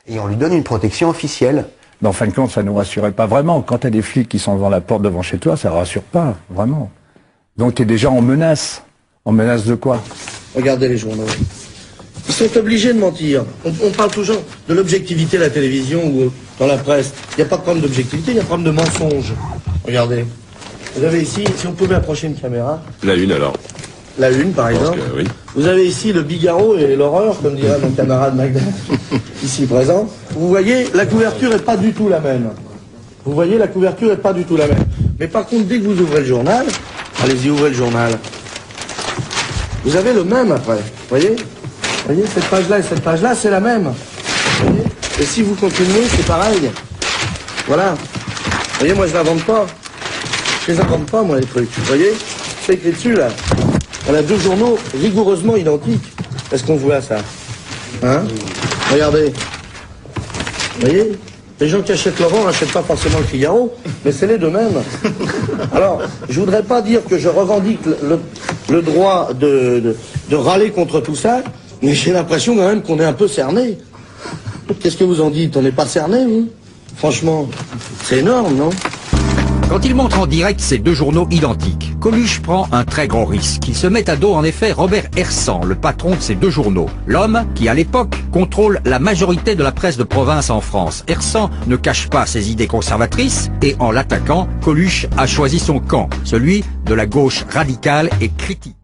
Et on lui donne une protection officielle. Mais en fin de compte, ça ne nous rassurait pas vraiment. Quand tu as des flics qui sont devant la porte devant chez toi, ça ne rassure pas, vraiment. Donc tu es déjà en menace. En menace de quoi? Regardez les journaux. Ils sont obligés de mentir. On parle toujours de l'objectivité à la télévision ou dans la presse. Il n'y a pas de problème d'objectivité, il y a un problème de mensonge. Regardez. Vous avez ici, si on pouvait approcher une caméra. La une alors. La une, par exemple. Oui. Vous avez ici le Figaro et l'horreur, comme dirait mon camarade Magda, ici présent. Vous voyez, la couverture n'est pas du tout la même. Vous voyez, la couverture n'est pas du tout la même. Mais par contre, dès que vous ouvrez le journal, allez-y, ouvrez le journal. Vous avez le même après. Vous voyez, cette page-là et cette page-là, c'est la même. Vous voyez, et si vous continuez, c'est pareil. Voilà. Vous voyez, moi, je n'invente pas. Je les invente pas, moi, les trucs. Vous voyez, c'est écrit dessus, là. On a deux journaux rigoureusement identiques. Est-ce qu'on voit ça? Hein? Regardez. Vous voyez? Les gens qui achètent Laurent n'achètent pas forcément le Figaro, mais c'est les deux mêmes. Alors, je voudrais pas dire que je revendique le droit de râler contre tout ça, mais j'ai l'impression quand même qu'on est un peu cerné. Qu'est-ce que vous en dites? On n'est pas cerné, vous? Franchement, c'est énorme, non? Quand il montre en direct ces deux journaux identiques, Coluche prend un très grand risque. Il se met à dos en effet Robert Hersant, le patron de ces deux journaux. L'homme qui, à l'époque, contrôle la majorité de la presse de province en France. Hersant ne cache pas ses idées conservatrices et en l'attaquant, Coluche a choisi son camp, celui de la gauche radicale et critique.